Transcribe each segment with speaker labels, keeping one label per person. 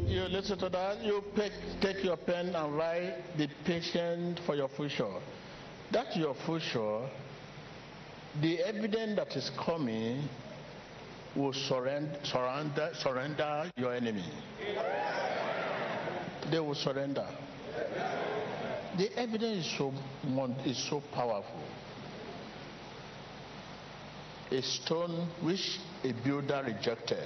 Speaker 1: You listen to that. You take your pen and write, "Be patient for your future." That's your future. The evidence that is coming will surrender your enemy. They will surrender. The evidence is so powerful. A stone which a builder rejected.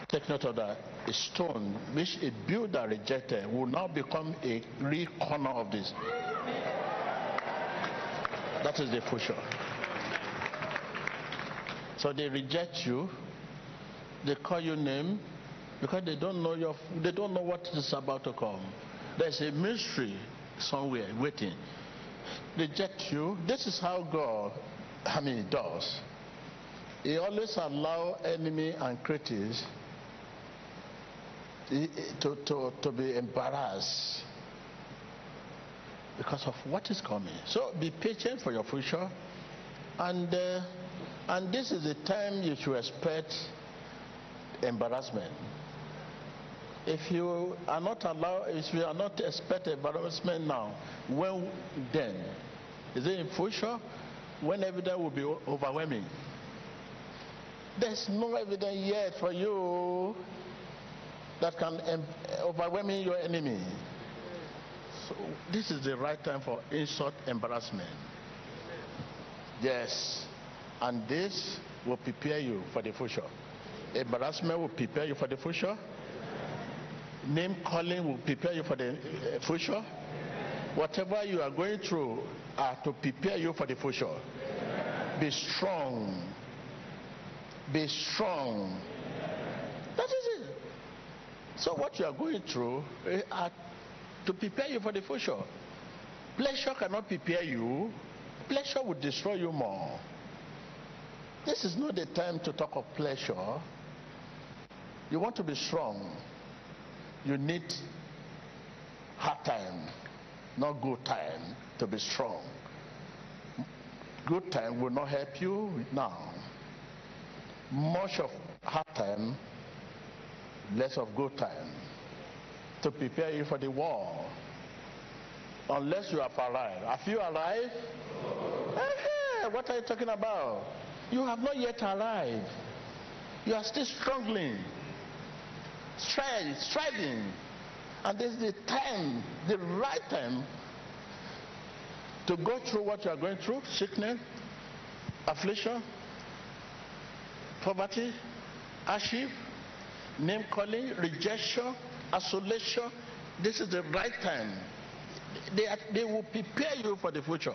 Speaker 1: Take note of that. A stone which a builder rejected will now become a real corner of this. That is the future. So they reject you. They call you name because they don't know what is about to come. There's a mystery somewhere waiting. Reject you. This is how God, does. He always allows enemy and critics to be embarrassed because of what is coming. So be patient for your future, and this is the time you should expect embarrassment. If you are not expect embarrassment now, when then? Is it in future? When evidence will be overwhelming? There's no evidence yet for you that can overwhelm your enemy. So this is the right time for insult, embarrassment. Yes, and this will prepare you for the future. Embarrassment will prepare you for the future. Name calling will prepare you for the future. Whatever you are going through are to prepare you for the future. Be strong. Be strong. That is it. So what you are going through are to prepare you for the future. Pleasure cannot prepare you. Pleasure will destroy you more. This is not the time to talk of pleasure. You want to be strong. You need hard time, not good time, to be strong. Good time will not help you now. Much of hard time, less of good time, to prepare you for the war. Unless you have arrived. Have you arrived? What are you talking about? You have not yet arrived. You are still struggling, striving. And this is the time, the right time, to go through what you are going through: sickness, affliction, poverty, hardship, name calling, rejection, isolation. This is the right time. They will prepare you for the future.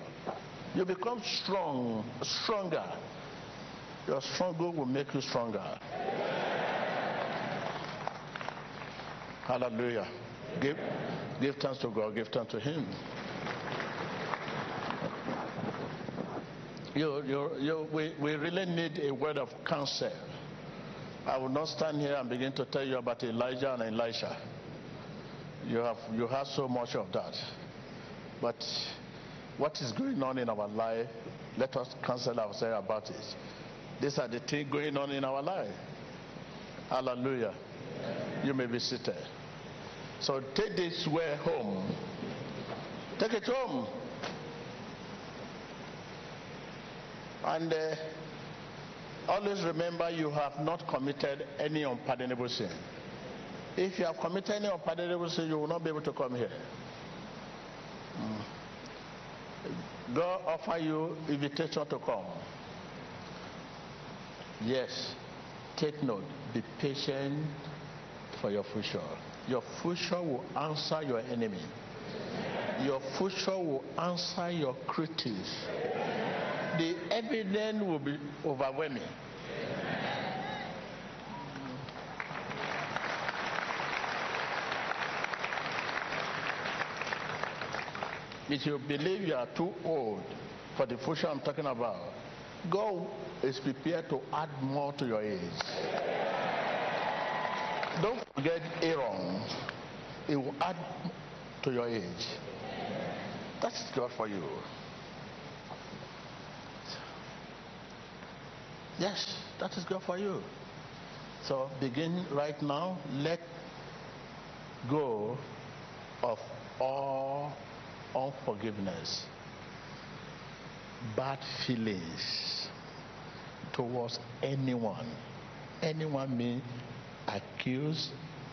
Speaker 1: You become stronger. Your struggle will make you stronger. Hallelujah. Give thanks to God. Give thanks to Him. We really need a word of counsel. I will not stand here and begin to tell you about Elijah and Elisha. You have so much of that. But what is going on in our life, let us counsel ourselves about it. These are the things going on in our life. Hallelujah. You may be seated. So take this way home. Take it home. And always remember, you have not committed any unpardonable sin. If you have committed any unpardonable sin, you will not be able to come here. God offer you invitation to come. Yes, take note. Be patient for your future. Your future will answer your enemy. Your future will answer your critics. The evidence will be overwhelming. If you believe you are too old for the future I'm talking about, God is prepared to add more to your age. Don't forget Aaron. He will add to your age. That's God for you. Yes. that is good for you. So begin right now. Let go of all unforgiveness, bad feelings towards anyone. Anyone may accuse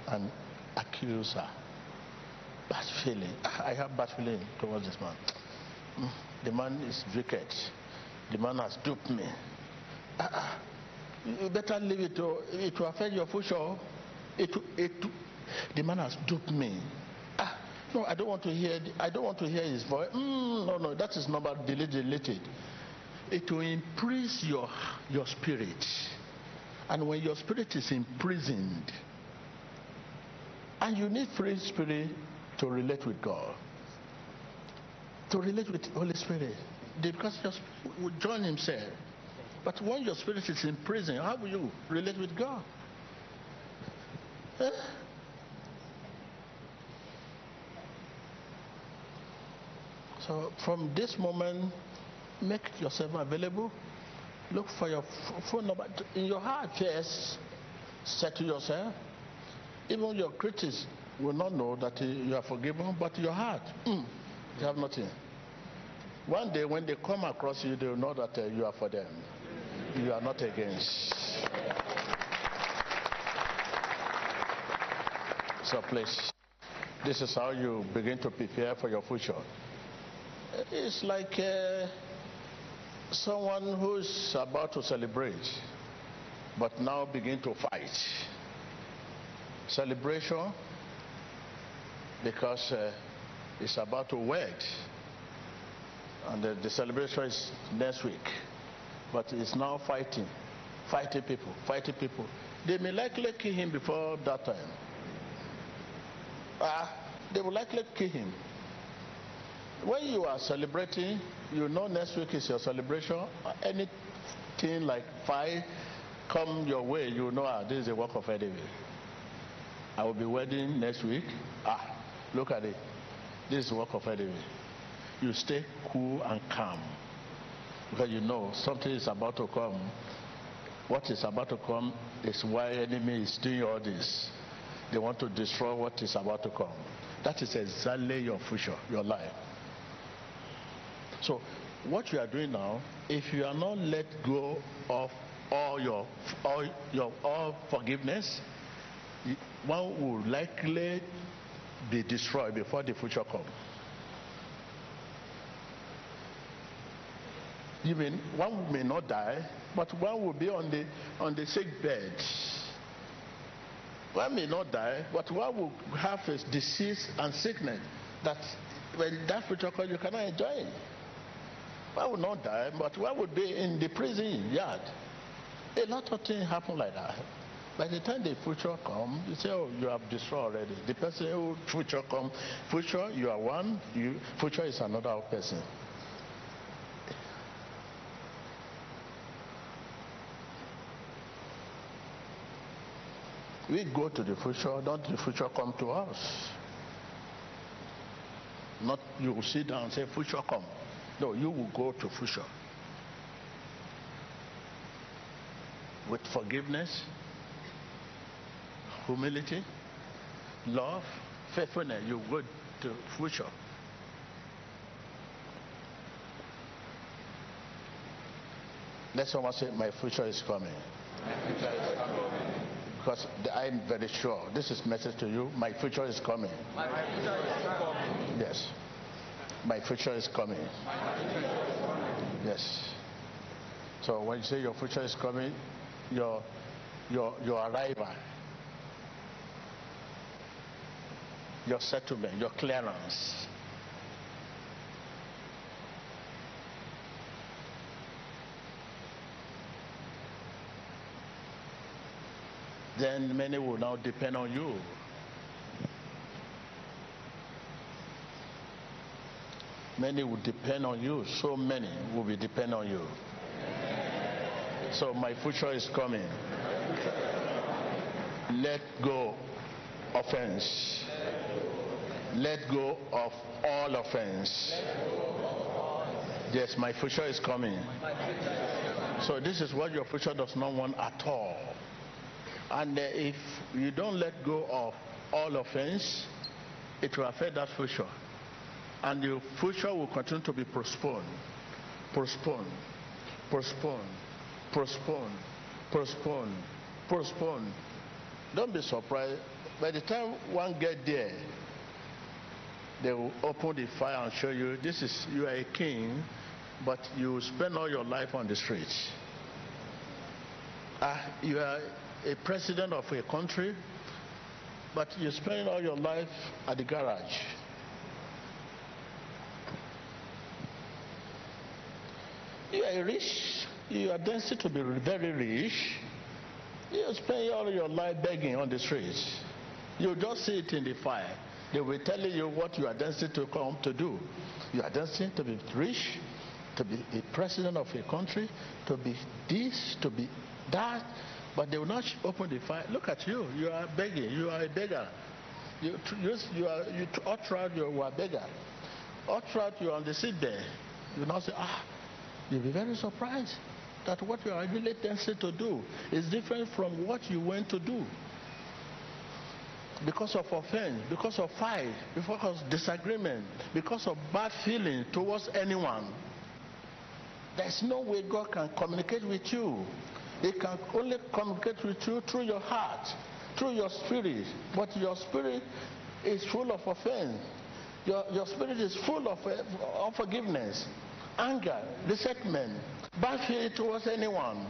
Speaker 1: and accuser. Bad feeling. I have bad feeling towards this man. The man is wicked. The man has duped me. You better leave it. It will affect your future. The man has duped me. No, I don't want to hear. I don't want to hear his voice. No, that is number deleted. It will imprison your spirit, and when your spirit is imprisoned, and you need free spirit to relate with God, to relate with the Holy Spirit, because your spirit will join Himself. But when your spirit is in prison, how will you relate with God? So from this moment, make yourself available. Look for your phone number. In your heart, yes, say to yourself, even your critics will not know that you are forgiven, but your heart, you have nothing. One day when they come across you, they will know that you are for them. You are not against. So please, this is how you begin to prepare for your future. It's like someone who's about to celebrate, but now begin to fight. Celebration, because it's about to wed, and the celebration is next week, but it's now fighting people. They may likely kill him before that time. They will likely kill him. When you are celebrating, you know next week is your celebration. Anything like fight come your way, you know this is a work of enemy. I will be wedding next week. Look at it. This is work of enemy. You stay cool and calm, because you know something is about to come. What is about to come is why enemy is doing all this. They want to destroy what is about to come. That is exactly your future, your life. So what you are doing now, if you are not let go of all forgiveness, one will likely be destroyed before the future comes. Even one may not die, but one will be on the sick bed. One may not die, but one will have a disease and sickness that when that future comes, you cannot enjoy it. One will not die, but one would be in the prison yard. A lot of things happen like that. By the time the future comes, you say, you have destroyed already. The person who future comes, future, you are one, future is another person. We go to the future, don't the future come to us? Not you will sit down and say, future come. No, you will go to future. With forgiveness, humility, love, faithfulness, you go to future. Let someone say, my future is coming. My future is coming. Because I'm very sure, this is message to you, my future is coming. My future is coming. Yes. My future is coming. My future is coming. Yes. So when you say your future is coming, your arrival, your settlement, your clearance. Then many will now depend on you. Many will depend on you. So many will be depend on you. So my future is coming. Let go offense. Let go of all offense. Yes, my future is coming. So this is what your future does not want at all. And if you don't let go of all offense, it will affect that future. And your future will continue to be postponed, postponed, postponed, postponed, postponed, postponed. Don't be surprised. By the time one gets there, they will open the fire and show you, you are a king, but you spend all your life on the streets. You are a president of a country, but you spend all your life at the garage. You are rich, you are destined to be very rich. You spend all your life begging on the streets. You just see it in the fire. They will tell you what you are destined to come to do. You are destined to be rich, to be a president of a country, to be this, to be that, but they will not open the fire. Look at you. You are begging. You are a beggar. All throughout you are a beggar. All throughout you are on the seat there. You now say, you'll be very surprised that what you are really destined to do is different from what you went to do. Because of offense, because of fight, because of disagreement, because of bad feeling towards anyone. There's no way God can communicate with you. He can only communicate with you through your heart, through your spirit. But your spirit is full of offense. Your spirit is full of unforgiveness, anger, resentment, bad feeling towards anyone.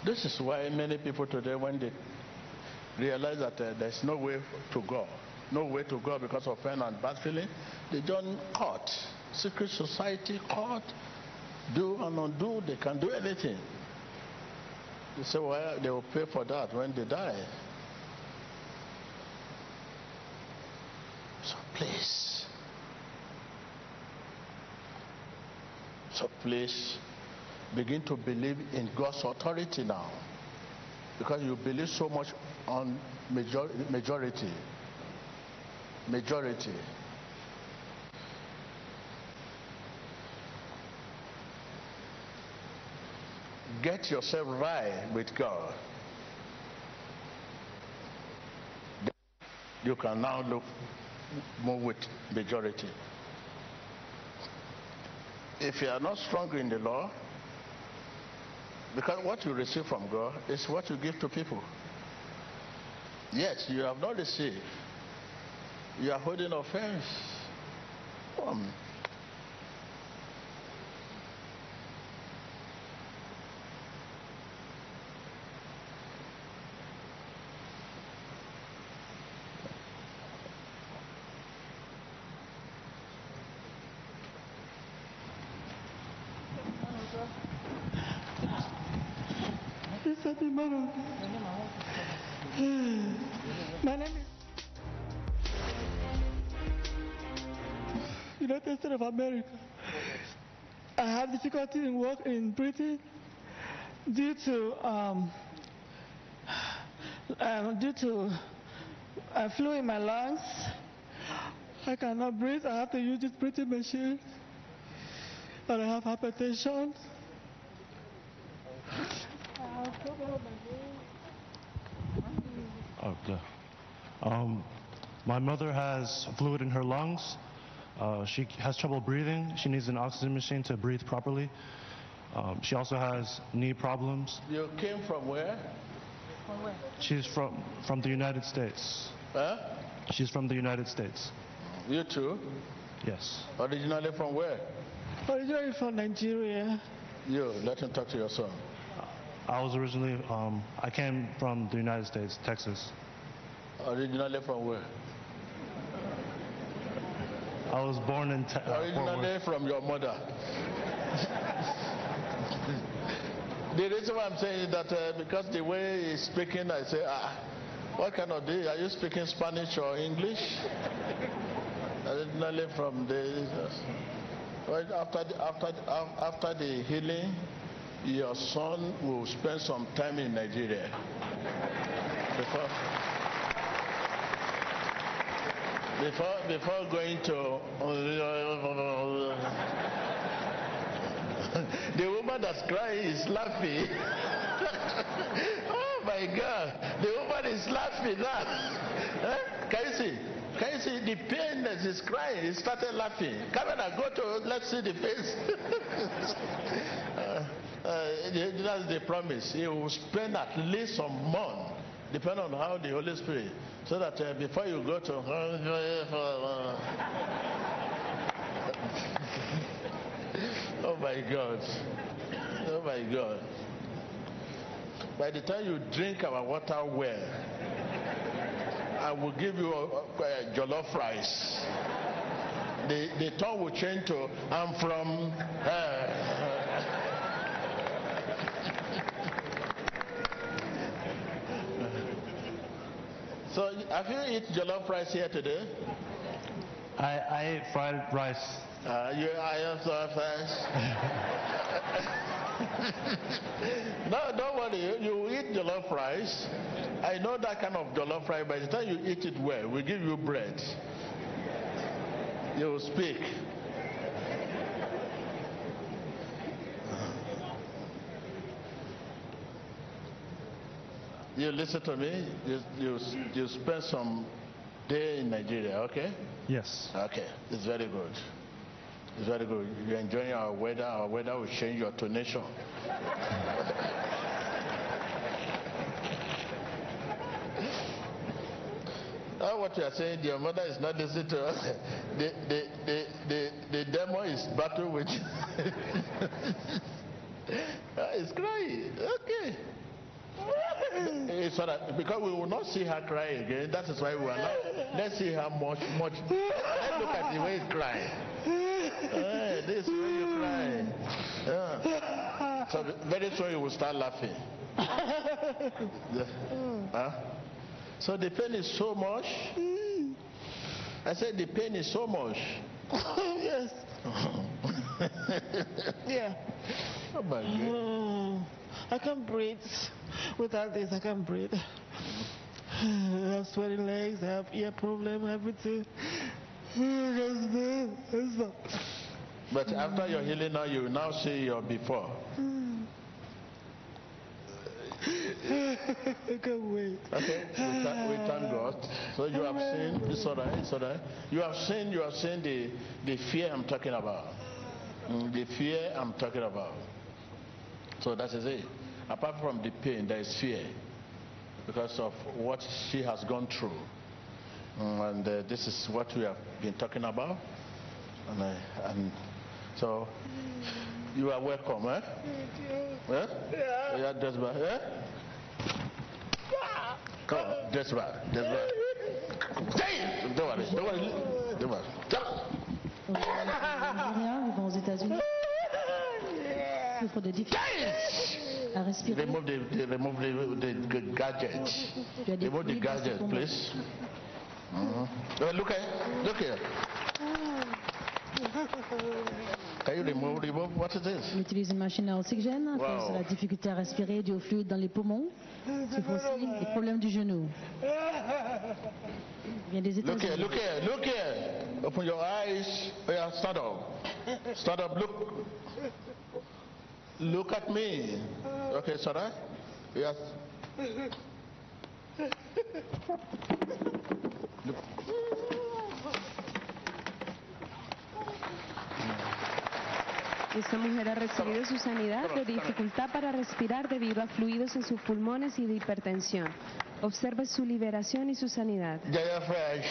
Speaker 1: This is why many people today, when they realize that there's no way to go because of pain and bad feeling, they join court, secret society, court, do and undo. They can do anything. They say, well, they will pay for that when they die. So please begin to believe in God's authority now, because you believe so much on majority. Get yourself right with God. You can now look more with majority. If you are not strong in the law, because what you receive from God is what you give to people. Yet you have not received. You are holding offense.
Speaker 2: Emmanuel. My name is United States of America. I have difficulty in breathing due to flu in my lungs. I cannot breathe. I have to use this breathing machine. And I have hypertension.
Speaker 3: Okay. My mother has fluid in her lungs. She has trouble breathing. She needs an oxygen machine to breathe properly. She also has knee problems.
Speaker 1: You came from where?
Speaker 2: From where?
Speaker 3: She's from the United States.
Speaker 1: Huh?
Speaker 3: She's from the United States.
Speaker 1: You too?
Speaker 3: Yes.
Speaker 1: Originally from where?
Speaker 2: Originally from Nigeria.
Speaker 1: You, let him talk to your son.
Speaker 3: I was originally, I came from the United States, Texas.
Speaker 1: Originally from where?
Speaker 3: I was born in
Speaker 1: originally from your mother. The reason why I'm saying is that because the way he's speaking, I say, what kind of day? Are you speaking Spanish or English? Originally from after the healing, your son will spend some time in Nigeria. Before going to the woman that's crying is laughing. Oh my God, the woman is laughing now. Can you see? Can you see the pain that is crying? He started laughing. Come on, go to, let's see the face. That's the promise. He will spend at least a month, depending on how the Holy Spirit, so that before you go to oh my God. Oh my God. By the time you drink our water well, I will give you a jollof rice. The tongue will change to, I'm from... So, have you eaten jollof rice here today?
Speaker 3: I ate fried rice.
Speaker 1: I also rice. No, don't worry. You eat jollof rice. I know that kind of jollof rice. By the time you eat it well, we give you bread. You will speak. You listen to me. You spend some day in Nigeria, okay?
Speaker 3: Yes.
Speaker 1: Okay, it's very good. It's very good. You're enjoying our weather. Our weather will change your tonation. What you are saying, your mother is not listening to us. The demo is battle with you. It's crying. Okay. It's all right, because we will not see her cry again. That is why we are not. Let's see how much. Let's look at the way he's crying. This is where you cry. So very soon you will start laughing. So the pain is so much. I said the pain is so much.
Speaker 2: Yes. Yeah.
Speaker 1: Oh my God.
Speaker 2: I can't breathe. Without this, I can't breathe. I have sweaty legs, I have ear problem, everything.
Speaker 1: But after your healing now, you will now see your before.
Speaker 2: I can't wait.
Speaker 1: Okay, we thank God. So you have seen, it's all right, it's all right. You have seen the fear I'm talking about. The fear I'm talking about. So that is it. Apart from the pain, there is fear because of what she has gone through. And this is what we have been talking about. And so you are welcome, eh? Yeah? Yeah, that's right. Eh? Come on, that's right. That's right. Don't worry. Don't worry.
Speaker 4: Vivant aux États-Unis. Souffre de difficultés à respirer.
Speaker 1: Remove the gadget. Remove the gadget, please. Look here. Can you remove what is this?
Speaker 4: On utilise une machine à oxygène à cause de la difficulté à respirer due au fluide dans les poumons. Souffre aussi des problèmes du genou. Vient des États-Unis.
Speaker 1: Look here. Open your eyes. Yeah, stand up. Stand up. Look at me. Okay, Sarah? Yes.
Speaker 5: Esta mujer ha recibido su sanidad de dificultad para respirar debido a fluidos en sus pulmones y de hipertensión. Observe su liberación y su sanidad.
Speaker 1: Jaya fresh.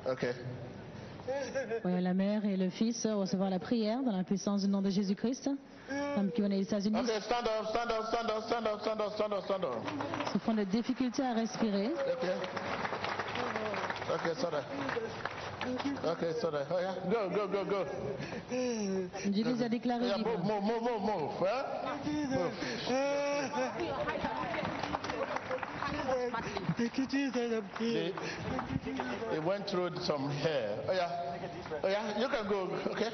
Speaker 1: Okay.
Speaker 4: Voyons la mère et le fils recevoir la prière dans la puissance du nom de Jésus-Christ. Femme qui venait des États-Unis.
Speaker 1: Okay, stand up.
Speaker 4: Souffrant de difficultés à respirer.
Speaker 1: Okay, sorry. Oh, yeah. Go.
Speaker 4: Dieu les a déclarés libres.
Speaker 1: Move. Huh? Move.
Speaker 2: Thank you, Jesus. I'm healed.
Speaker 1: They went through some hair. Oh yeah, you can go, okay?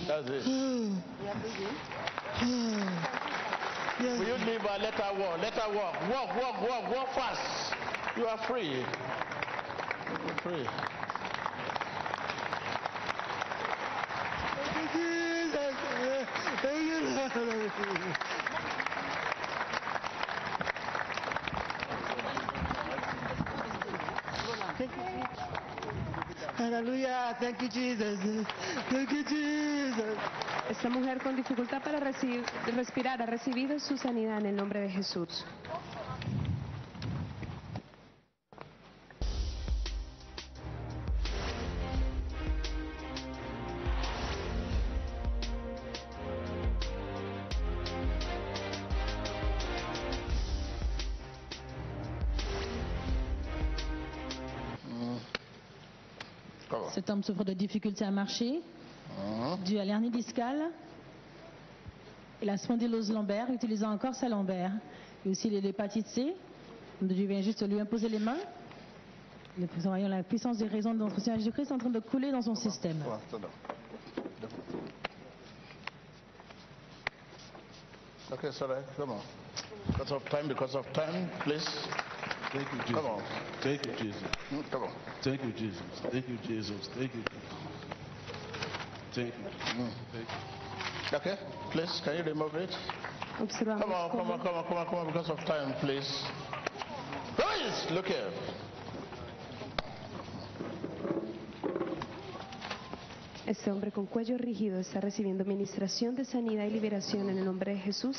Speaker 1: That's it.
Speaker 2: Yes.
Speaker 1: Will you leave her? Let her walk. Let her walk. Walk fast. You are free. You're free.
Speaker 2: Thank you, Jesus. Thank you, Lord. Hallelujah. Thank you, Jesus. Thank you, Jesus.
Speaker 5: Esta mujer con dificultad para respirar ha recibido su sanidad en el nombre de Jesús.
Speaker 4: Cet homme souffre de difficultés à marcher, dû à l'hernie discale et la spondylose lombaire, utilisant encore sa lombaire. Et aussi l'hépatite C. Dieu vient juste lui imposer les mains. Nous voyons la puissance des raisons de notre Seigneur Jésus-Christ en train de couler dans son système.
Speaker 1: Okay, sorry. Come on. Because of time, please.
Speaker 6: Thank you, Jesus.
Speaker 1: Come on.
Speaker 6: Thank you, Jesus.
Speaker 1: Come on.
Speaker 6: Thank you, Jesus. Thank you, Jesus. Thank you. Thank you. Thank you.
Speaker 1: Okay, please, can you remove it?
Speaker 5: Observamos
Speaker 1: Come on, because of time, please. Please, look here.
Speaker 5: Este hombre con cuello rígido está recibiendo ministración de sanidad y liberación en el nombre de Jesús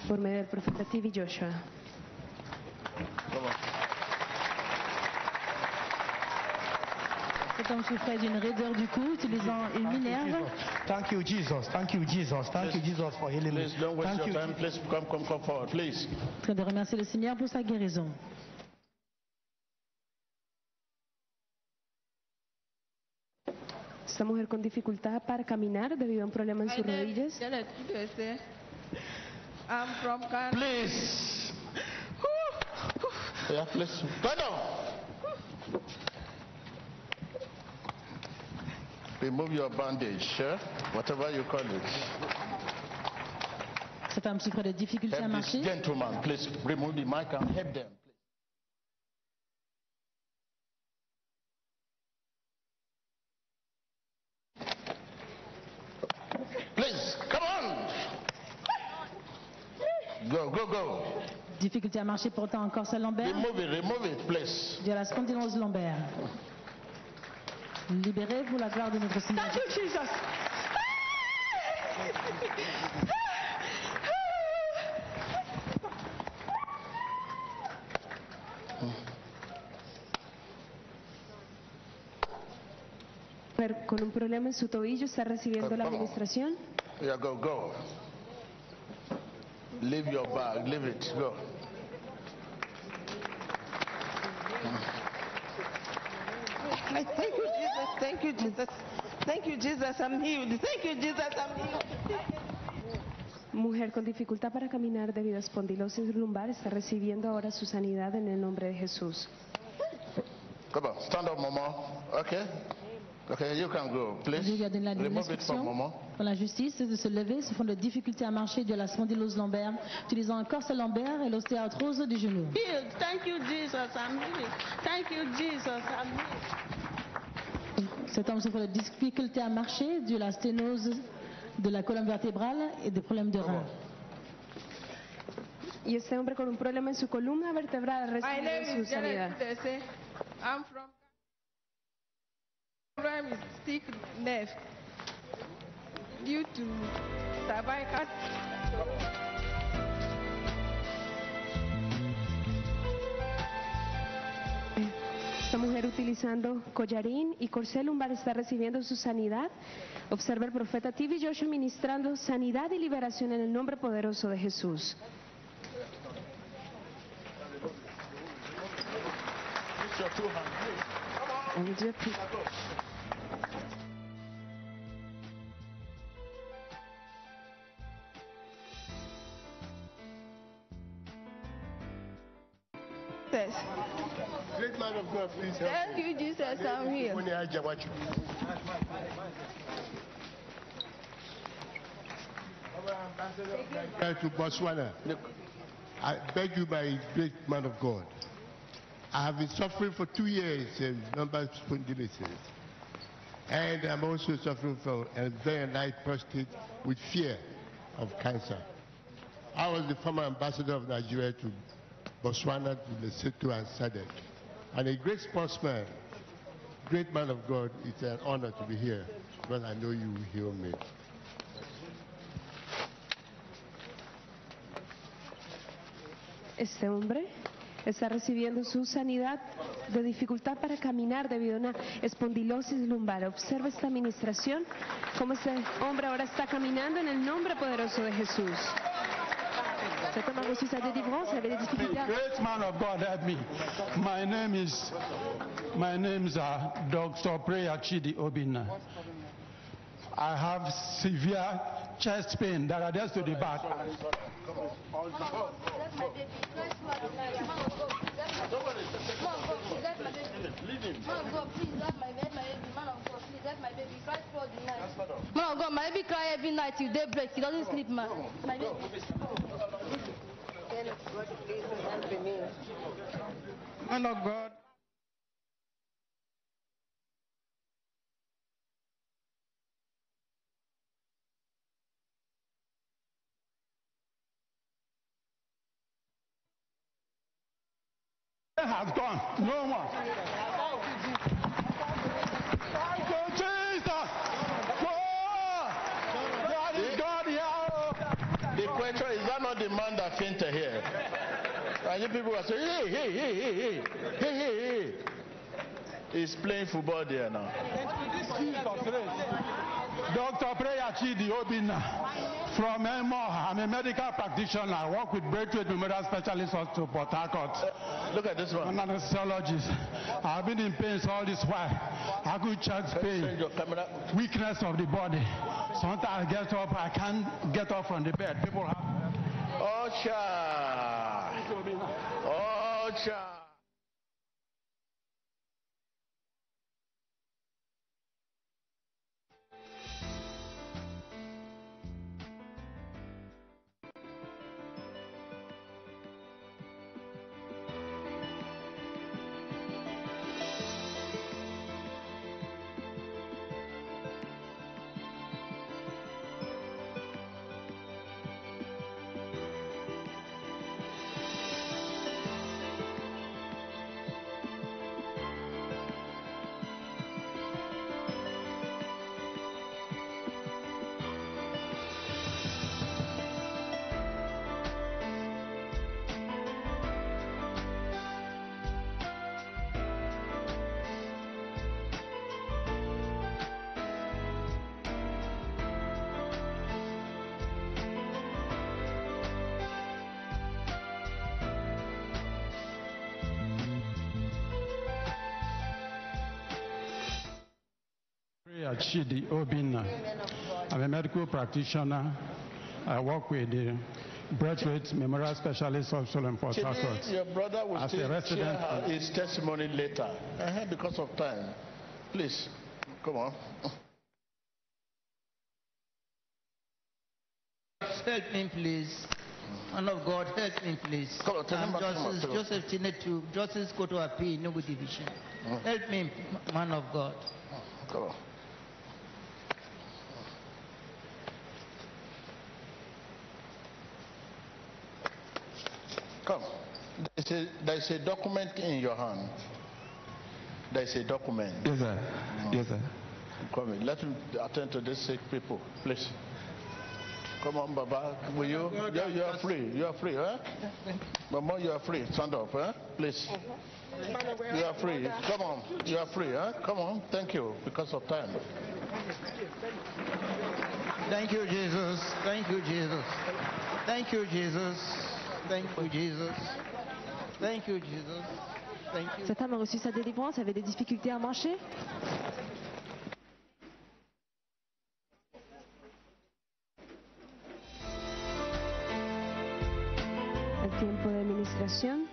Speaker 5: por medio del profeta TV Joshua.
Speaker 4: Cet homme souffrait d'une raideur du cou, utilisant une minerve.
Speaker 2: Thank you, Jesus. Thank you, Jesus. Thank you, Jesus, for healing me.
Speaker 1: Please, don't waste
Speaker 2: Thank
Speaker 1: your
Speaker 2: you,
Speaker 1: time. Please, come forward, please.
Speaker 4: En train de remercier le Seigneur pour sa guérison.
Speaker 5: Esta mujer con dificultad para caminar debido a un problema en sus rodillas.
Speaker 7: I'm from Ghana.
Speaker 1: Please. Yeah, please. Remove your bandage, whatever you call it.
Speaker 4: Cette femme souffre de difficultés à
Speaker 1: Help this
Speaker 4: marcher.
Speaker 1: gentleman, please remove the mic and help them. Please, come on. Go.
Speaker 4: Difficulté à marcher portant encore sa lombaire.
Speaker 1: Remove it, please.
Speaker 4: De la spondylose lombaire. Libérez pour la gloire de notre Seigneur.
Speaker 2: Thank you, Jesus.
Speaker 5: Con un problema en su tobillo está recibiendo la administración.
Speaker 1: Yeah, go. Leave your bag, leave it, go.
Speaker 7: Thank you, Jesus. Thank you, Jesus. Thank you, Jesus. I'm healed. Thank you, Jesus. I'm healed.
Speaker 5: Mujer con dificultad para caminar debido a espondilosis lumbar está recibiendo ahora su sanidad en el nombre de Jesús.
Speaker 1: Come on, stand up, Mama. Okay, you can go, please.
Speaker 4: Dieu lui a donné la
Speaker 1: Remove it from
Speaker 4: instruction
Speaker 1: Mama.
Speaker 4: pour la justice de se lever, souffrant de difficultés à marcher de la spondylose lombaire, utilisant encore sa lombaire et l'ostéarthrose du genou.
Speaker 7: Healed. Thank you, Jesus. I'm healed. Thank you, Jesus. I'm healed.
Speaker 4: Cet homme souffre de difficultés à marcher dû à la sténose de la colonne vertébrale et des problèmes de rein.
Speaker 5: Y este hombre con un problema en su columna vertebral ha
Speaker 7: My
Speaker 5: recibido
Speaker 7: name
Speaker 5: su
Speaker 7: is
Speaker 5: sanidad.
Speaker 7: Janet Udese. I'm from problem is sickness due to cervical.
Speaker 5: Esta mujer utilizando collarín y corsé lumbar está recibiendo su sanidad. Observa el profeta TV Joshua ministrando sanidad y liberación en el nombre poderoso de Jesús.
Speaker 7: Yes.
Speaker 1: Great man of God, please help
Speaker 7: Thank you, Jesus. I'm healed.
Speaker 1: me.
Speaker 8: To Botswana. I beg you, my great man of God. I have been suffering for 2 years lumbar spondylosis. And I'm also suffering from a very light prostate with fear of cancer. I was the former ambassador of Nigeria to Botswana, to Lesotho and SADC. And a great sportsman, great man of God, it's an honor to be here because I know you will heal me.
Speaker 5: Este hombre está recibiendo su sanidad de dificultad para caminar debido a una espondilosis lumbar. Observa esta administración, cómo este hombre ahora está caminando en el nombre poderoso de Jesús. Cet homme a reçu sa délivrance, avait des difficultés.
Speaker 9: Great man of God, help me. My name is Dr. Prayer Chidi Obinna. I have severe chest pain that adheres to the back.
Speaker 10: Man of God, my baby cry every night till daybreak. He doesn't sleep, man. My baby.
Speaker 2: Man of God.
Speaker 9: Has gone. No more. Thank you, Jesus. God is God here.
Speaker 1: The question is that not the man that fainted here? And you people are saying, hey. He's playing football there now.
Speaker 9: Dr. Prayer Chidi Obinna from Emmanuel. I'm a medical practitioner. I work with Breakthrough Memorial Specialist Hospital, Port Harcourt.
Speaker 1: Look at this one.
Speaker 9: I'm an anesthesiologist. I've been in pain all this while. Acute chest pain, weakness of the body. Sometimes I get up, I can't get up from the bed. People have.
Speaker 1: Ocha.
Speaker 9: Chidi Obinna. I'm a medical practitioner. I work with the Breakthrough Memorial Specialist Hospital in Port Harcourt.
Speaker 1: Your brother will
Speaker 9: as
Speaker 1: still
Speaker 9: a resident
Speaker 1: share his testimony later because of time. Please, come on.
Speaker 11: Help me, please. Man of God, help me, please. Joseph Chinetu, Justice Court of Appeal, Nobu Division. Help me, man of God.
Speaker 1: Come on. Come. There's a document in your hand. There's a document.
Speaker 12: Yes, sir. Yes, sir.
Speaker 1: Come in. Let me attend to these sick people, please. Come on, Baba. Will you? You are free. You are free, huh? Mama, you are free. Stand up, huh? Please. You are free. Come on. You are free, huh? Come on. Thank you. Because of time.
Speaker 11: Thank you, Jesus. Thank you, Jesus. Thank you, Jesus. Thank you, Jesus. Thank you, Jesus. Thank you.
Speaker 5: Cette femme a reçu sa délivrance, avait des difficultés à marcher. El tiempo de administración,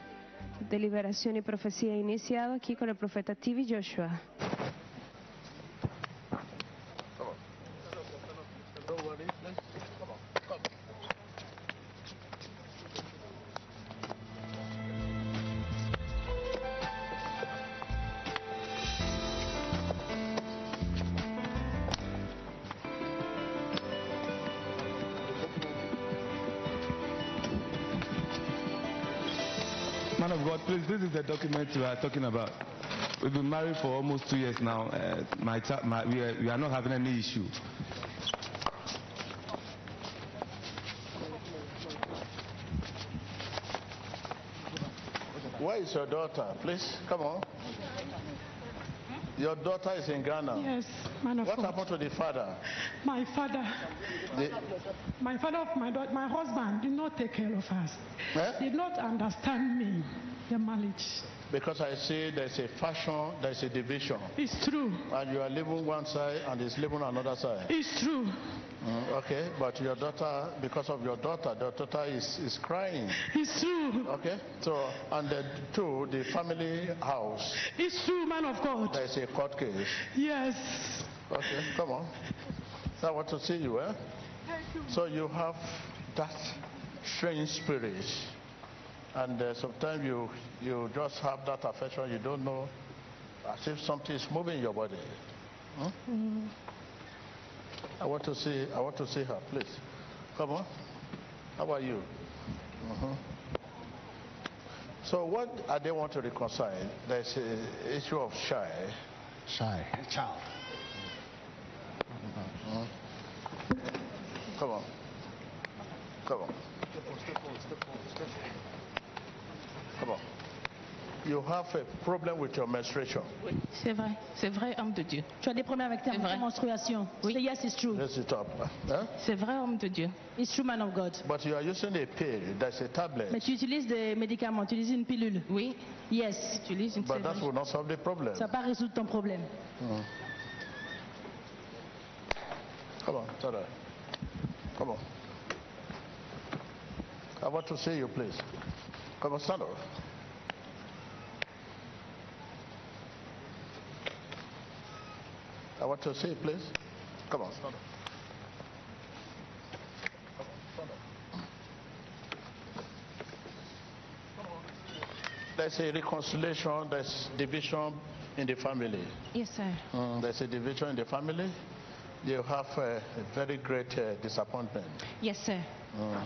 Speaker 5: de liberación y profecía iniciado aquí con el profeta TV Joshua.
Speaker 1: Don't worry, please. Come on. Come.
Speaker 12: Man of God, please, this is the document we are talking about. We've been married for almost 2 years now. We are not having any issue.
Speaker 1: Where is your daughter? Please, come on. Your daughter is in Ghana.
Speaker 13: Yes, man of God.
Speaker 1: What happened to the father?
Speaker 13: My father. My father of my daughter, my husband did not take care of us. Did not understand me, the marriage.
Speaker 1: Because I see there's a fashion, there's a division.
Speaker 13: It's true.
Speaker 1: And you are living one side and he's living another side.
Speaker 13: It's true.
Speaker 1: Okay, but your daughter, because of your daughter, the daughter is crying.
Speaker 13: It's true.
Speaker 1: Okay, so, and the family house.
Speaker 13: It's true, man of God.
Speaker 1: There's a court case.
Speaker 13: Yes.
Speaker 1: Okay, come on. I want to see you, eh?
Speaker 13: Thank you.
Speaker 1: So you have that strange spirit. And sometimes you just have that affection, you don't know, as if something is moving in your body. I want to see her, please. Come on. How are you? So what are they want to reconcile? There's an issue of child. Come on. Come on. Come on. You have a problem with your menstruation.
Speaker 7: Oui, c'est vrai, homme de Dieu.
Speaker 4: Tu as des problèmes avec ta menstruation.
Speaker 7: Oui.
Speaker 4: Say yes, it's true.
Speaker 1: Raise it up. Huh?
Speaker 7: C'est vrai, homme de Dieu.
Speaker 4: It's true, man of God.
Speaker 1: But you are using a pill, that's a tablet.
Speaker 4: Mais tu utilises des médicaments, tu utilises une pilule.
Speaker 7: Oui.
Speaker 4: Yes.
Speaker 7: J'utilise une
Speaker 1: But that will not solve the problem.
Speaker 4: Ça va pas résoudre ton problème.
Speaker 1: Come on, Sarah. Come on. I want to see you, please. Come on, stand up. I want to see you, please. Come on, stand up. There's a reconciliation, there's division in the family.
Speaker 7: Yes, sir.
Speaker 1: There's a division in the family. You have a very great disappointment.
Speaker 7: Yes, sir.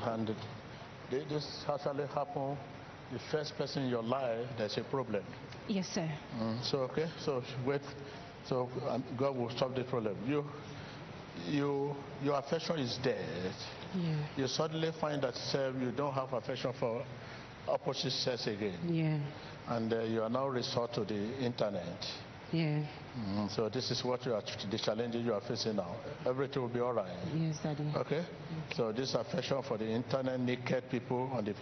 Speaker 1: And this actually happened. The first person in your life, there's a problem.
Speaker 7: Yes, sir.
Speaker 1: So, okay, so wait. So God will solve the problem. Your affection is dead.
Speaker 7: Yeah.
Speaker 1: You suddenly find that you don't have affection for opposite sex again.
Speaker 7: Yeah.
Speaker 1: And you are now resort to the internet.
Speaker 7: Yeah.
Speaker 1: So this is what the challenges you are facing now. Everything will be all right.
Speaker 7: Yes, Daddy.
Speaker 1: Okay? So this affection for the internet, naked people on the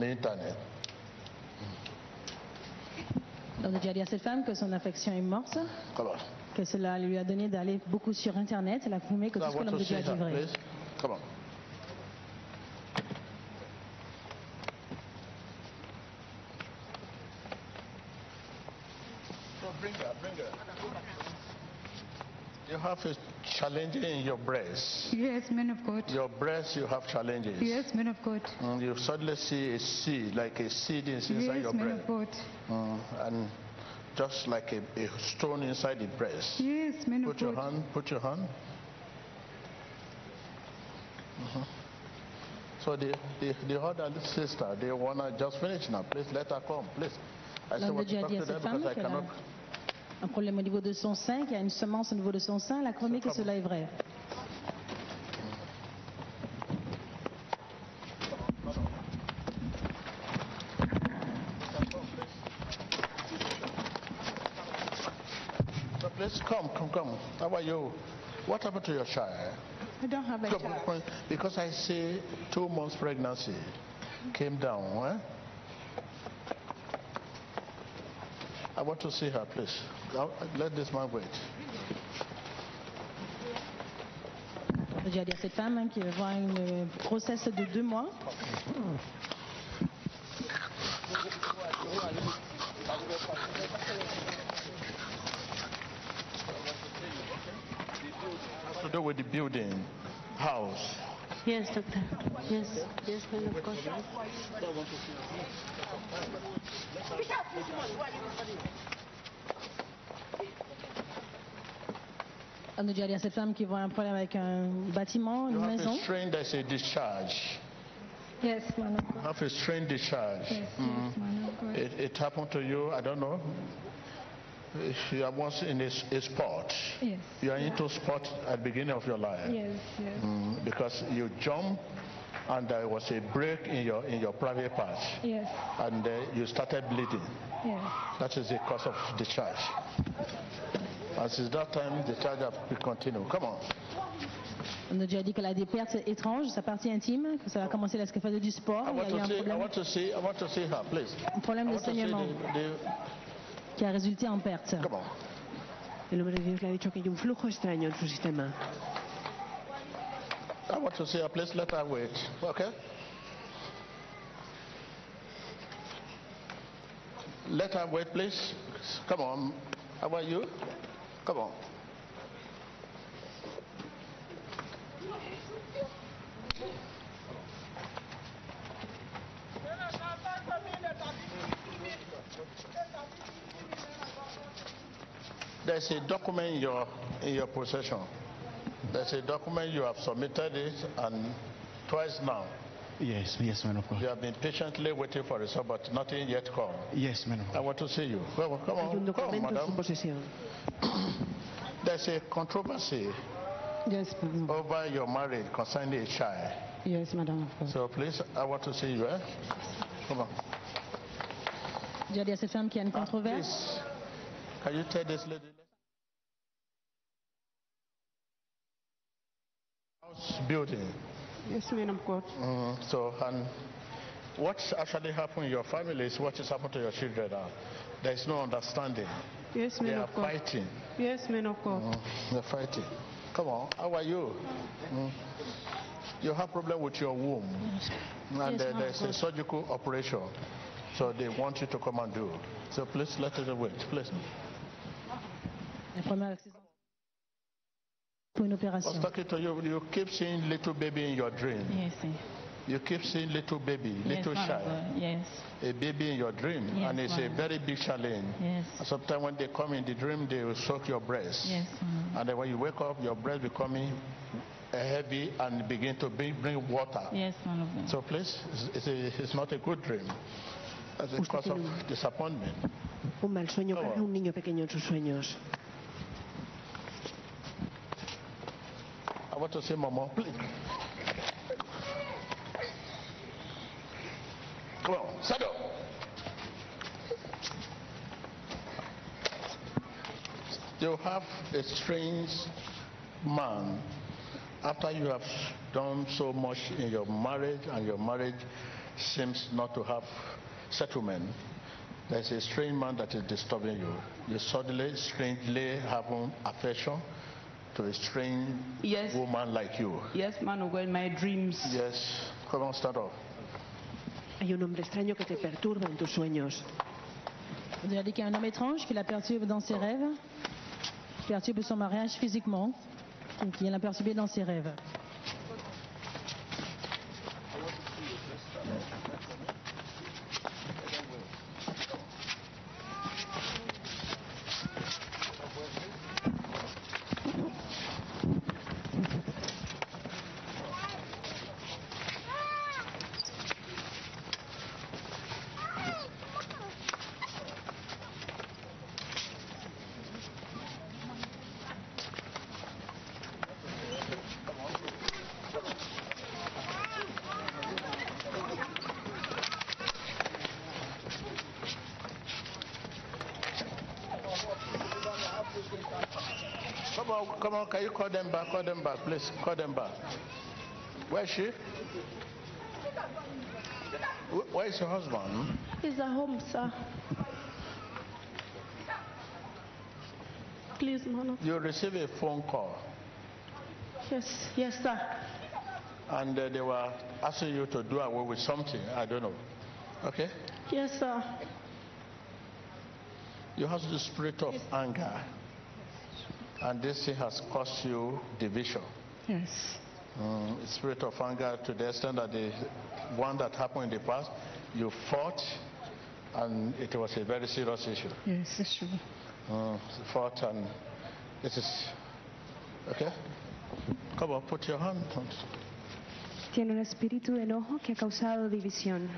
Speaker 1: internet.
Speaker 4: On a déjà dit à cette femme que son affection est morte, que cela lui a donné d'aller beaucoup sur Internet. Elle a affirmé que tout ce que l'homme de Dieu a dit est vrai.
Speaker 1: Come on. So bring her. You have a challenge in your breast.
Speaker 14: Yes, man of God.
Speaker 1: Your breast, you have challenges.
Speaker 14: Yes, man of God.
Speaker 1: You suddenly see a seed, like a seed inside your breast.
Speaker 14: Yes, man of God.
Speaker 1: And just like a stone inside the breast.
Speaker 14: Yes, man of God.
Speaker 1: Put your hand. So the other sister, they want to just finish now. Please let her come, please. I still want to talk to them because I cannot.
Speaker 4: Un problème au niveau de son sein, qu'il y a une semence au niveau de son sein. Elle a affirmé que cela est vrai.
Speaker 1: Please come. How are you? What happened to your child?
Speaker 14: I don't have a child.
Speaker 1: Because I see 2 months pregnancy came down. I want to see her, please. Let this man wait.
Speaker 4: J'ai dit à cette femme qui va avoir une grossesse de 2 mois.
Speaker 1: Has to do with the building, house.
Speaker 14: Yes, doctor. Yes, man of God.
Speaker 4: On a déjà dit à cette femme qui voit un problème avec un bâtiment, une maison.
Speaker 1: There's a discharge.
Speaker 14: Yes, man of God.
Speaker 1: Have a strange discharge.
Speaker 14: Yes, yes, man of God.
Speaker 1: It happened to you, I don't know. You are once in a sport.
Speaker 14: Yes.
Speaker 1: You are into sport at the beginning of your life.
Speaker 14: Yes, yes.
Speaker 1: Because you jump and there was a break in your private part.
Speaker 14: Yes.
Speaker 1: And you started bleeding.
Speaker 14: Yes.
Speaker 1: That is the cause of discharge. And since that time, the discharge has continued. Come on.
Speaker 4: On a déjà dit qu'elle a des pertes étranges, sa partie intime, que ça a commencé lorsqu'elle faisait du sport. Il y a eu
Speaker 1: I want to see her, please.
Speaker 4: Un problème de saignement qui a résulté en perte.
Speaker 1: Come on.
Speaker 5: El hombre de Dios le ha dicho que hay un flujo extraño en su sistema.
Speaker 1: I want to see her, please. Let her wait. Okay? Let her wait, please. Come on. How about you? Come on. There's a document in your possession. There's a document you have submitted it, and twice now.
Speaker 15: Yes, man of God.
Speaker 1: You have been patiently waiting for a result, but nothing yet come.
Speaker 15: Yes, man of God.
Speaker 1: I want to see you. Come on, madam. There's a controversy over your marriage concerning a child.
Speaker 13: Yes, madam.
Speaker 1: So please, I want to see you. Come on.
Speaker 4: J'ai dit à cette femme qu'il y a une controverse.
Speaker 1: Please, can you tell this lady? House building.
Speaker 13: Yes, man of God.
Speaker 1: So, and what's actually happened in your family is what is happened to your children now. There is no understanding.
Speaker 13: Yes, man of God.
Speaker 1: They are fighting.
Speaker 13: Yes, man of God.
Speaker 1: They're fighting. Come on, how are you? You have problem with your womb. And there's a surgical operation. So they want you to come and do. So please let us wait, please. I was talking to you. You keep seeing little baby in your dream.
Speaker 4: Yes.
Speaker 1: You keep seeing little baby, little child.
Speaker 4: Yes.
Speaker 1: A baby in your dream,
Speaker 4: yes,
Speaker 1: and it's a very big challenge.
Speaker 4: Yes.
Speaker 1: Sometimes when they come in the dream, they will soak your breast.
Speaker 4: Yes.
Speaker 1: And then when you wake up, your breast becoming heavy and begin to bring water.
Speaker 4: Yes,
Speaker 1: so please, it's not a good dream. That's a cause of disappointment.
Speaker 5: Un mal sueño carga un niño pequeño en sus sueños.
Speaker 1: I want to see Mama, please. Come on, stand up. You have a strange man after you have done so much in your marriage, and your marriage seems not to have settlement. There's a strange man that is disturbing you. You suddenly, strangely have an affection to a strange woman like you.
Speaker 13: Yes, man of God, my dreams.
Speaker 1: Yes. Come on, start off.
Speaker 5: Hay un hombre extraño que te perturba en tus sueños.
Speaker 4: Vous avez dit qu'il y a un homme étrange qui la perturbe dans ses rêves, qui perturbe son mariage physiquement, et qui la perturbe dans ses rêves.
Speaker 1: Come on, can you call them back? Call them back, please. Call them back. Where is she? Where is your husband?
Speaker 10: He's at home, sir. Please, man.
Speaker 1: You receive a phone call.
Speaker 10: Yes, sir.
Speaker 1: And they were asking you to do away with something. I don't know. Okay?
Speaker 10: Yes, sir.
Speaker 1: You have the spirit of anger. And this thing has caused you division.
Speaker 13: Yes.
Speaker 1: Spirit of anger to the extent that the one that happened in the past, you fought, and it was a very serious issue.
Speaker 13: Yes, it's true.
Speaker 1: Fought, and this is okay. Come on, put your hand on.
Speaker 5: Tiene un espíritu de enojo que ha causado división.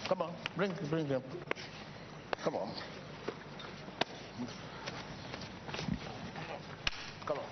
Speaker 1: Come on, bring them. Come on. Come on.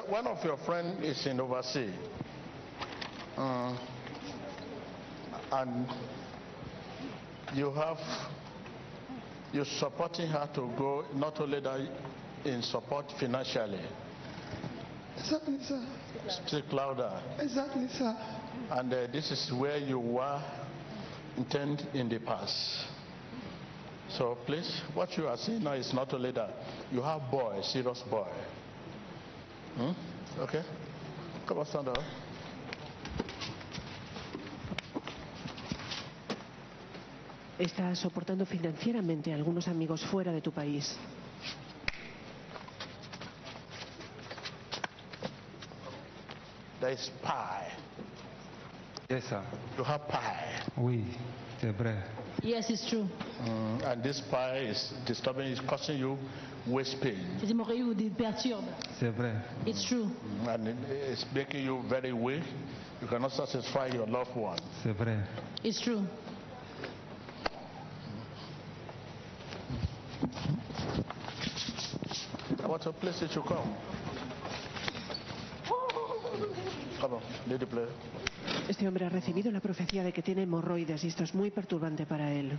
Speaker 1: One of your friends is in overseas, and you're supporting her to go, not only that, in support financially.
Speaker 2: Exactly, sir.
Speaker 1: Speak louder.
Speaker 2: Exactly, sir.
Speaker 1: And this is where you were intent in the past. So please, what you are saying now is not only that. You have boy, serious boy. Okay? Come on, stand up.
Speaker 16: Está soportando financieramente a algunos amigos fuera de tu país.
Speaker 1: There is pie.
Speaker 12: Yes, sir.
Speaker 1: You have pie.
Speaker 12: Oui, c'est vrai.
Speaker 4: Yes, it's true.
Speaker 1: And this pie is disturbing, it's causing you waist pain.
Speaker 4: Des hémorroïdes ou des perturbes.
Speaker 12: C'est vrai.
Speaker 4: It's true.
Speaker 1: And it's making you very weak. You cannot satisfy your loved one.
Speaker 12: C'est vrai.
Speaker 4: It's true.
Speaker 1: What a place it should come. Come on, lady player.
Speaker 16: Este hombre ha recibido la profecía de que tiene hemorroides y esto es muy perturbante para él.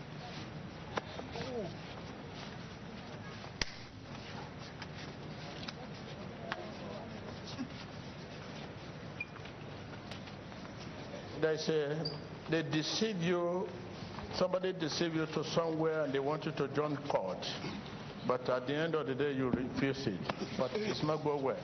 Speaker 1: They deceive you, somebody deceive you to somewhere and they want you to join court. But at the end of the day, you refuse it. But it's not going well.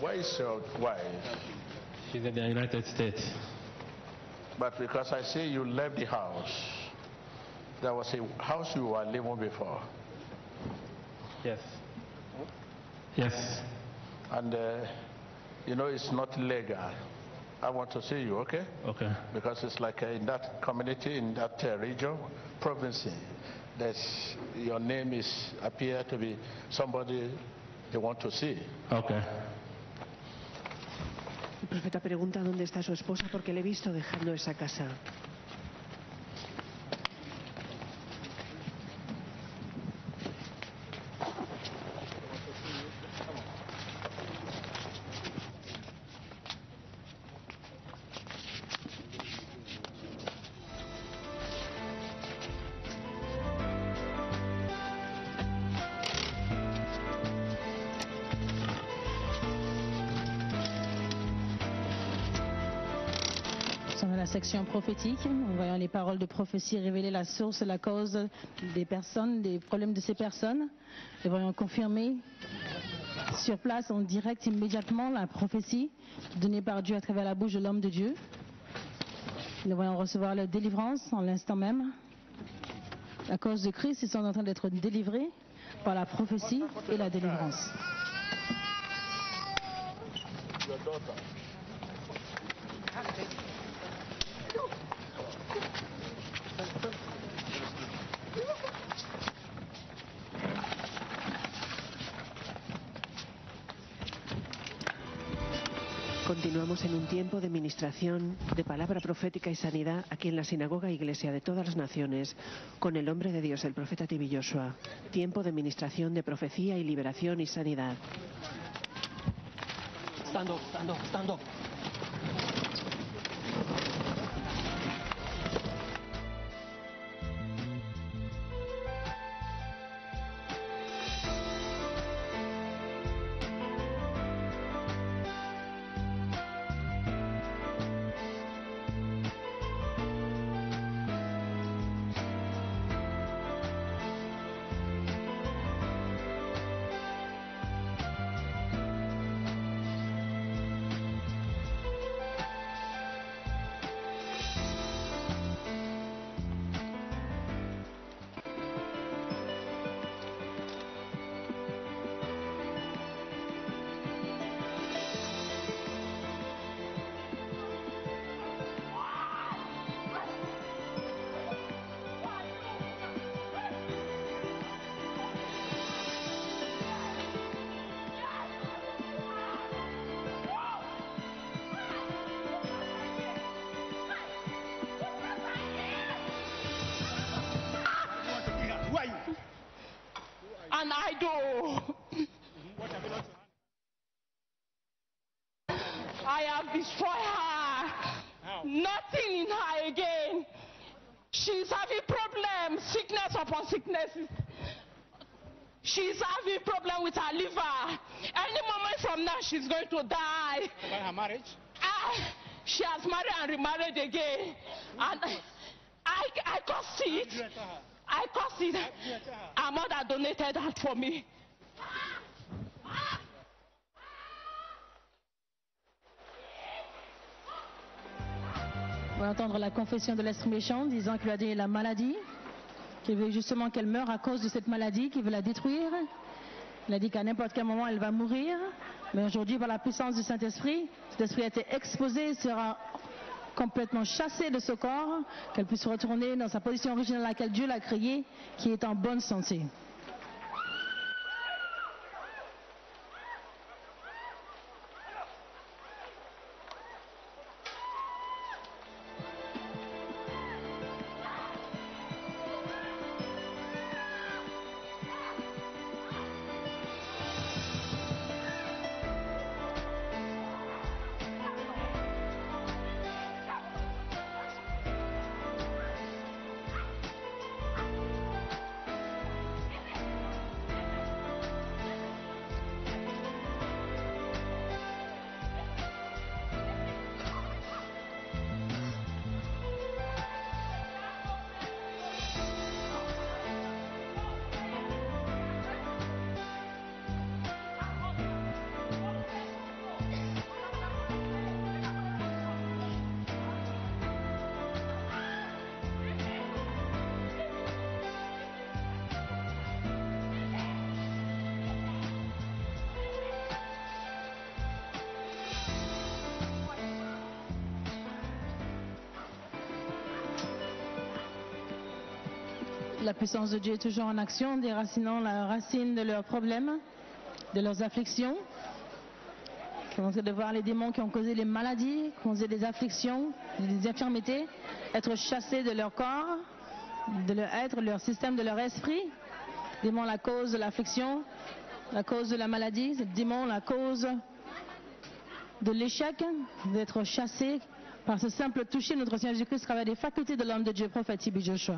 Speaker 1: Where is your wife?
Speaker 17: She's in the United States.
Speaker 1: But because I see you left the house, there was a house you were living before.
Speaker 17: Yes. Yes.
Speaker 1: And you know it's not legal. I want to see you, okay?
Speaker 17: Okay.
Speaker 1: Because it's like in that community, in that region, province, your name is appear to be somebody they want to see.
Speaker 17: Okay.
Speaker 16: El profeta pregunta dónde está su esposa porque le he visto dejando esa casa.
Speaker 4: Section prophétique, nous voyons les paroles de prophétie révéler la source, la cause des personnes, des problèmes de ces personnes. Nous voyons confirmer sur place en direct immédiatement la prophétie donnée par Dieu à travers la bouche de l'homme de Dieu. Nous voyons recevoir la délivrance en l'instant même. À cause de Christ, ils sont en train d'être délivrés par la prophétie et la délivrance.
Speaker 16: Continuamos en un tiempo de ministración, de palabra profética y sanidad aquí en la sinagoga iglesia de todas las naciones, con el hombre de Dios, el profeta Tibi Joshua. Tiempo de ministración, de profecía y liberación y sanidad.
Speaker 18: Stand up, stand up, stand up.
Speaker 19: And I do. I have destroyed her. Nothing in her again. She's having problems, sickness upon sicknesses. She's having problem with her liver. Any moment from now, she's going to die.
Speaker 18: About her marriage?
Speaker 19: She has married and remarried again. And I caused it. I caused it. Her mother donated that for me.
Speaker 4: On va entendre la confession de l'esprit méchant disant qu'il a donné la maladie, qu'il veut justement qu'elle meure à cause de cette maladie, qu'il veut la détruire. Il a dit qu'à n'importe quel moment elle va mourir, mais aujourd'hui par la puissance du Saint-Esprit, cet esprit a été exposé, sera complètement chassé de ce corps, qu'elle puisse retourner dans sa position originale à laquelle Dieu l'a créée, qui est en bonne santé. La puissance de Dieu est toujours en action, déracinant la racine de leurs problèmes, de leurs afflictions. On de voir les démons qui ont causé les maladies, qui ont causé des afflictions, des infirmités, être chassés de leur corps, de leur être, de leur système, de leur esprit. Démon, la cause de l'affliction, la cause de la maladie. Démon, la cause de l'échec, d'être chassé par ce simple toucher de notre Seigneur Jésus-Christ travaille des facultés de l'homme de Dieu, prophète Tibi Joshua.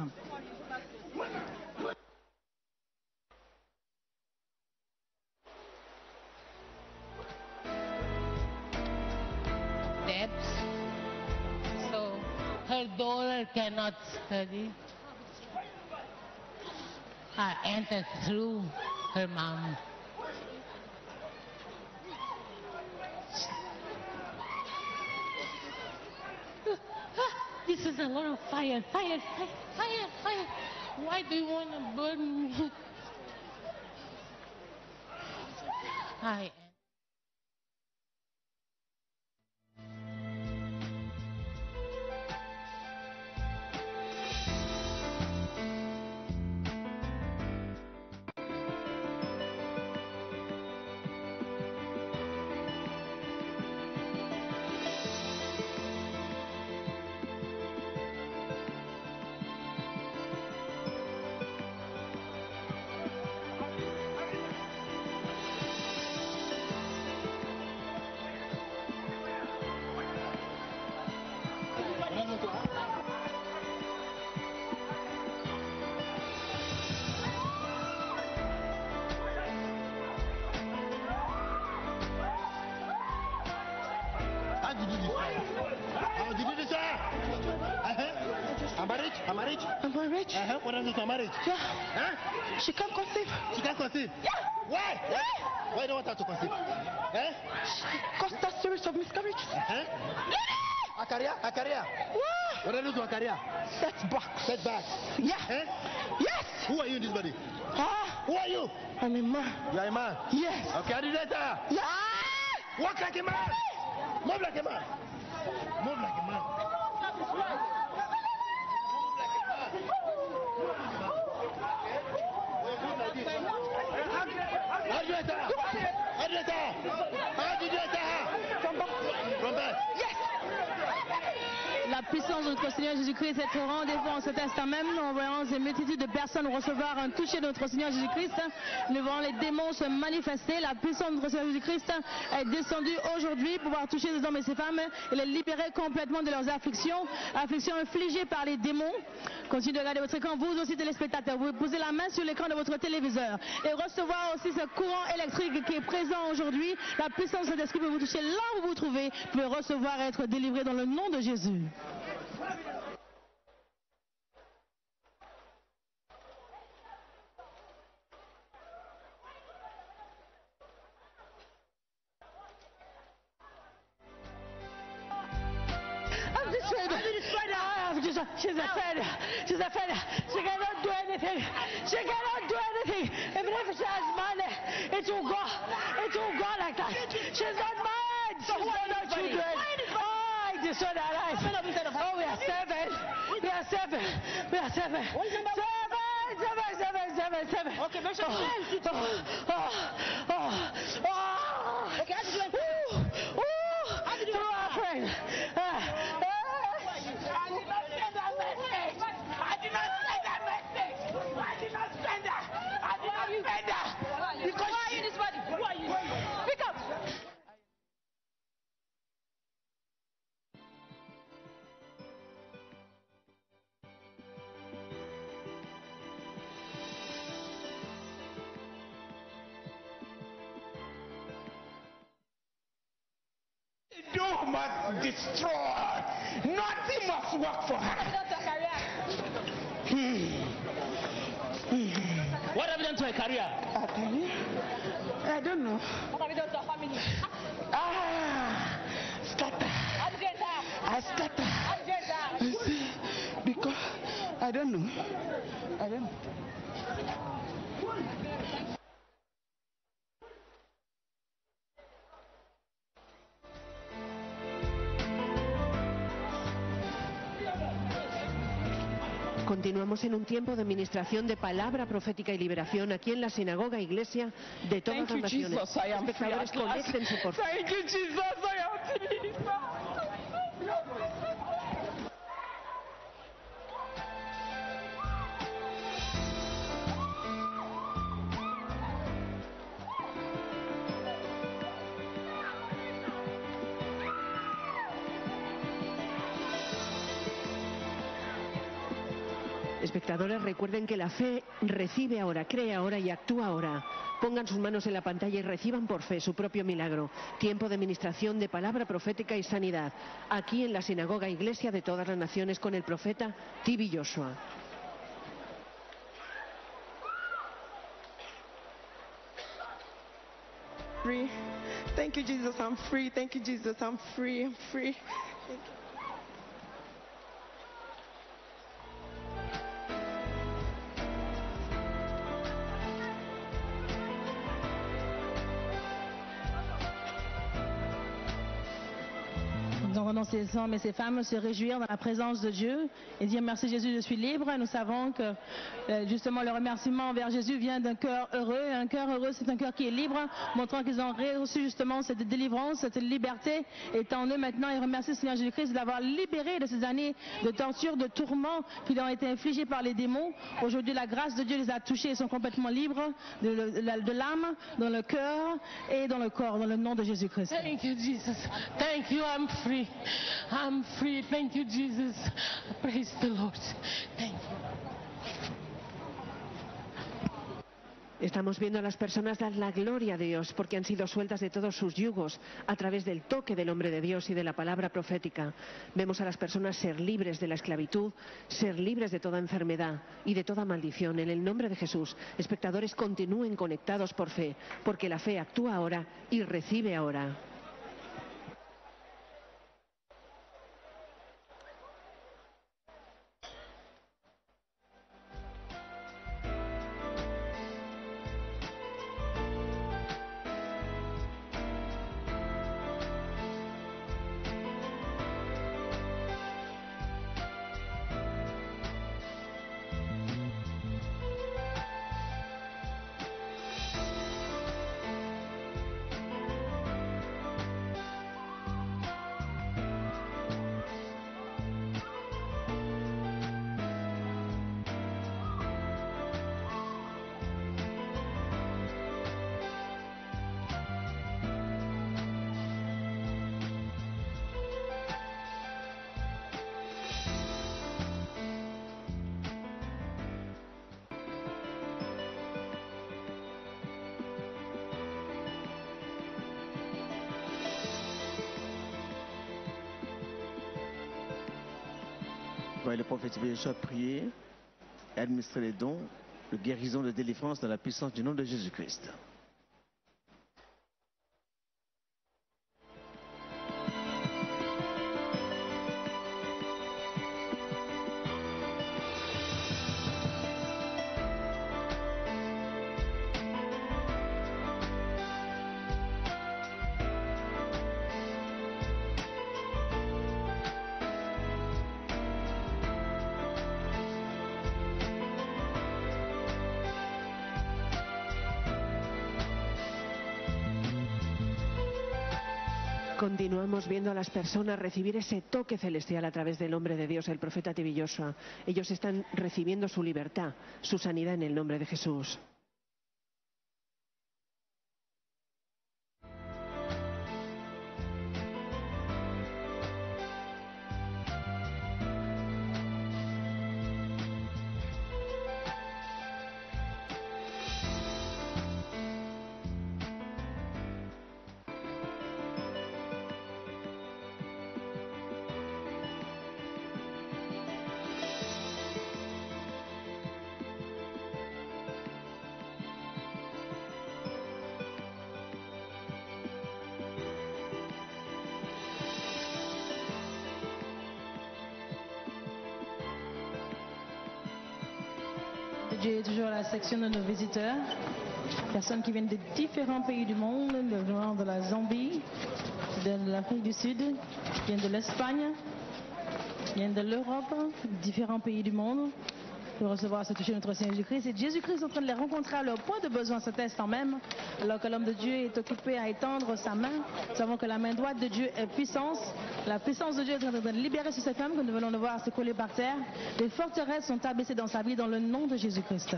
Speaker 20: So her daughter cannot study. I entered through her mom. This is a lot of fire, fire, fire, fire, fire. Why do you want to burn me? I
Speaker 18: A marriage?
Speaker 13: A marriage?
Speaker 18: What happened to a marriage?
Speaker 13: Yeah.
Speaker 18: Huh?
Speaker 13: She can't conceive.
Speaker 18: She can't conceive?
Speaker 13: Yeah.
Speaker 18: Why? Why don't want her to conceive?
Speaker 13: Because that series of miscarriages.
Speaker 18: A career?
Speaker 13: Yeah.
Speaker 18: What happened to a career? Setbacks.
Speaker 13: Yeah.
Speaker 18: Yes. Who are you in this body? Who are you?
Speaker 13: I'm a man.
Speaker 18: You are a man?
Speaker 13: Yes.
Speaker 18: Okay, I did that.
Speaker 13: Yeah.
Speaker 18: Walk like a man. Move like a man. Move like a man. How did you enter? From birth.
Speaker 13: Yes.
Speaker 4: La puissance de notre Seigneur Jésus-Christ est au rendez-vous en cet instant même. Nous voyons des multitudes de personnes recevoir un toucher de notre Seigneur Jésus-Christ. Nous voyons les démons se manifester. La puissance de notre Seigneur Jésus-Christ est descendue aujourd'hui pour pouvoir toucher ces hommes et ces femmes et les libérer complètement de leurs afflictions infligées par les démons. Continuez de regarder votre écran, vous aussi téléspectateurs. Vous pouvez poser la main sur l'écran de votre téléviseur et recevoir aussi ce courant électrique qui est présent aujourd'hui. La puissance de l'esprit peut vous toucher là où vous vous trouvez. Vous pouvez recevoir et être délivré dans le nom de Jésus.
Speaker 13: She's a failure. She's a failure. She cannot do anything. She cannot do anything. Even if she has money, it will go. It will go like that. She's not mine. So who are not children? Oh, I destroyed her life. Oh, we are seven. We are seven. We are seven. Seven.
Speaker 10: Okay, make sure you
Speaker 13: Okay, how did you enter? How did you enter? Our friend.
Speaker 18: Must destroy. Nothing must work for her. What have you done to her career?
Speaker 13: I don't know.
Speaker 10: What have you done to her family?
Speaker 13: Scatter.
Speaker 10: How did you enter?
Speaker 13: I scatter.
Speaker 10: How did you enter?
Speaker 13: I see. Because I don't know. I don't know.
Speaker 16: Continuamos en un tiempo de ministración de palabra profética y liberación aquí en la sinagoga iglesia de todas las naciones. Espectadores, conéctense por favor.
Speaker 13: Thank you, Jesus. I am free.
Speaker 16: Espectadores, recuerden que la fe recibe ahora, cree ahora y actúa ahora. Pongan sus manos en la pantalla y reciban por fe su propio milagro. Tiempo de ministración de palabra profética y sanidad. Aquí en la sinagoga iglesia de todas las naciones con el profeta Tibi Joshua.
Speaker 2: Free. Thank you, Jesus. I'm free. Thank you, Jesus. I'm free. I'm free. Thank you.
Speaker 4: Nous entendons ces hommes et ces femmes se réjouir dans la présence de Dieu et dire merci Jésus, je suis libre. Nous savons que justement le remerciement envers Jésus vient d'un cœur heureux. Et un cœur heureux, c'est un cœur qui est libre, montrant qu'ils ont reçu justement cette délivrance, cette liberté est en eux maintenant. Et remercie le Seigneur Jésus-Christ de l'avoir libéré de ces années de torture, de tourments qui lui ont été infligés par les démons. Aujourd'hui, la grâce de Dieu les a touchés et sont complètement libres de l'âme, dans le cœur et dans le corps, dans le nom de Jésus-Christ.
Speaker 20: Thank you, Jesus. Thank you, I'm free. I'm free. Thank you, Jesus. Praise the Lord. Thank you.
Speaker 16: Estamos viendo a las personas dar la gloria a Dios porque han sido sueltas de todos sus yugos a través del toque del hombre de Dios y de la palabra profética. Vemos a las personas ser libres de la esclavitud, ser libres de toda enfermedad y de toda maldición. En el nombre de Jesús, espectadores, continúen conectados por fe, porque la fe actúa ahora y recibe ahora.
Speaker 21: Voyez le prophète Yeshua prier et administrer les dons de guérison, de délivrance dans la puissance du nom de Jésus-Christ. Continuamos viendo a las personas recibir ese toque celestial a través del hombre de Dios, el profeta Yoshua. Ellos están recibiendo su libertad, su sanidad en el nombre de Jesús.
Speaker 4: Dieu est toujours à la section de nos visiteurs, personnes qui viennent de différents pays du monde, venant de la Zambie, de l'Afrique du Sud, viennent de l'Espagne, viennent de l'Europe, différents pays du monde, pour recevoir ce toucher de notre Seigneur Jésus-Christ. Et Jésus-Christ est en train de les rencontrer à leur point de besoin cet instant même, alors que l'homme de Dieu est occupé à étendre sa main. Nous savons que la main droite de Dieu est puissance. La puissance de Dieu est en train de libérer sur cette femme que nous venons de voir s'écrouler par terre. Les forteresses sont abaissées dans sa vie dans le nom de Jésus-Christ.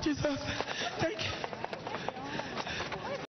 Speaker 2: Jesus, thank you.